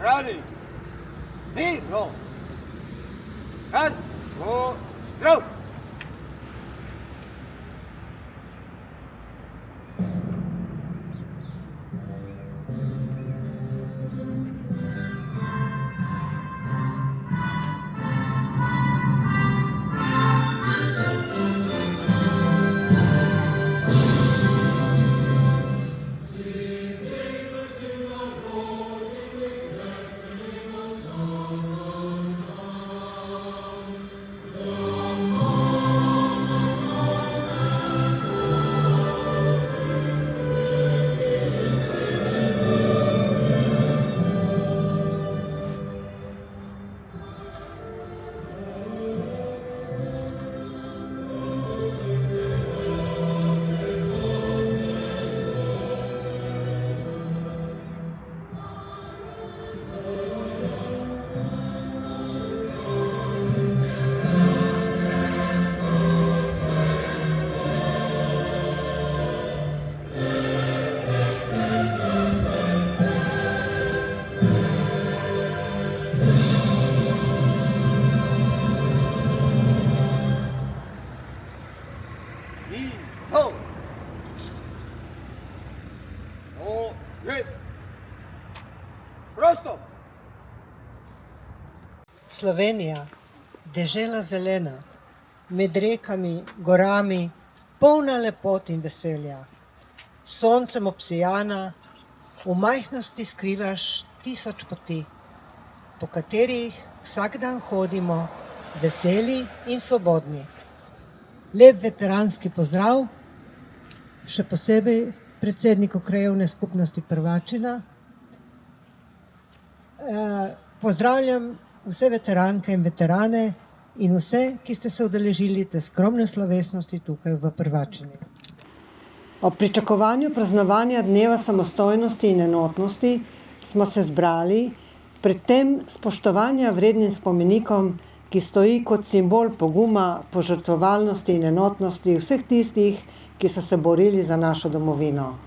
Ready. Mirno. Raz, dvo, zdrav. Mirno. O, red. Prosto. Slovenija, dežela zelena, med rekami, gorami, polna lepot in veselja. Soncem obsijana, v majhnosti skrivaš tisoč poti, po katerih vsak dan hodimo, veseli in svobodni. Lep veteranski pozdrav, še posebej predsedniku Krajevne skupnosti Prvačina. Pozdravljam vse veteranke in veterane in vse, ki ste se udeležili te skromne slovesnosti tukaj v Prvačini. Ob pričakovanju praznovanja Dneva samostojnosti in enotnosti smo se zbrali pred tem spoštovanja vrednim spomenikom, ki stoji kot simbol poguma, požrtvovalnosti in enotnosti vseh tistih, ki so se borili za našo domovino.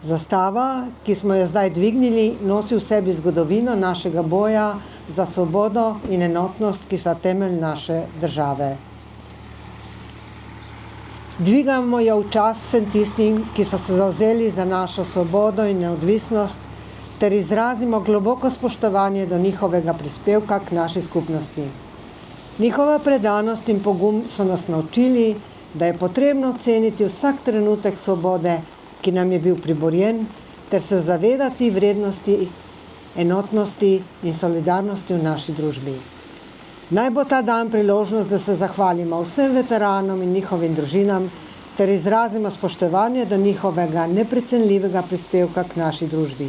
Zastava, ki smo jo zdaj dvignili, nosi v sebi zgodovino našega boja za svobodo in enotnost, ki so temelj naše države. Dvigamo jo v čast vsem tistim, ki so se zavzeli za našo svobodo in neodvisnost, ter izrazimo globoko spoštovanje do njihovega prispevka k naši skupnosti. Njihova predanost in pogum so nas naučili, da je potrebno ceniti vsak trenutek svobode, ki nam je bil priborjen, ter se zavedati vrednosti, enotnosti in solidarnosti v naši družbi. Naj bo ta dan priložnost, da se zahvalimo vsem veteranom in njihovim družinam, ter izrazimo spoštovanje do njihovega neprecenljivega prispevka k naši družbi.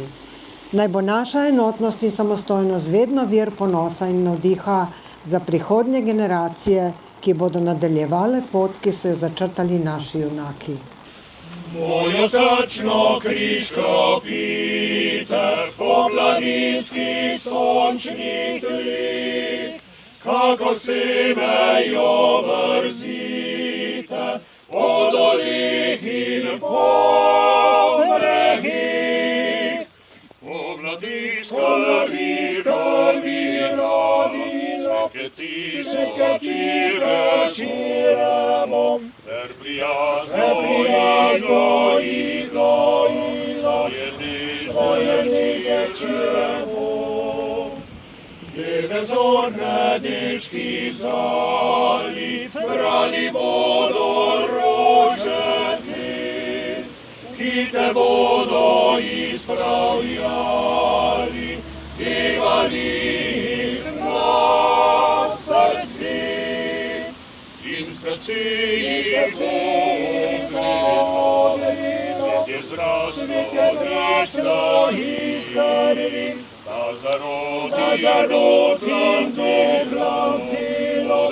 Naj bo naša enotnost in samostojnost vedno vir ponosa in navdiha za prihodnje generacije, ki bodo nadaljevale pot, ki so jo začrtali naši junaki. Mojo srčno križ kropite po planinskih sončnih tleh, kakor semejo vrzite po dolih in po bregih. Pomladi skrbi rodice, ki rečiramo, ter prijazno iglo svoje nige čujemo. Deve zorne dečki zali, brali bodo rožeti, ki te bodo izpravljali, pevali na srci. In srci svet je zraslo iz krvi, da zarotim te plantilo,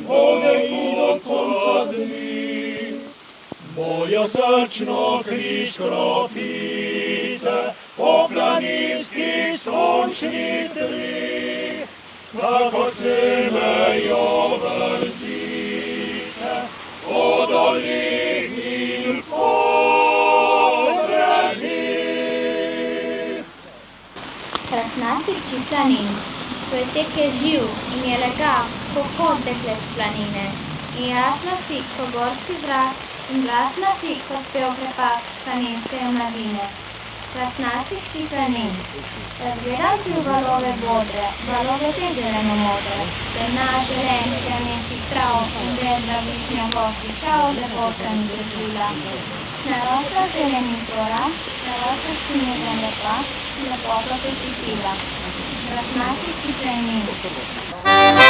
vode in od konca dni. Mojo srčno križ kropite po planinskih sončnih tleh, kako semejo vrzite po dolih in po bregih. Krasna naših planin. Poetek je živ in je legav, kot deklet s planine. In jasna si, kot gorski zrak, in glasna si, kot pev prepad planinske mladine. Glasna si hči planin. Razgledam ti v valove bodre, valove te zeleno-modre. Temna zelenih planinskih trav in vedra višnjakovskih šav lepo sem izrazila. Narosla zelenih gora, narosla snežna lepa, lepoto te si pila. Glasna si hči planin.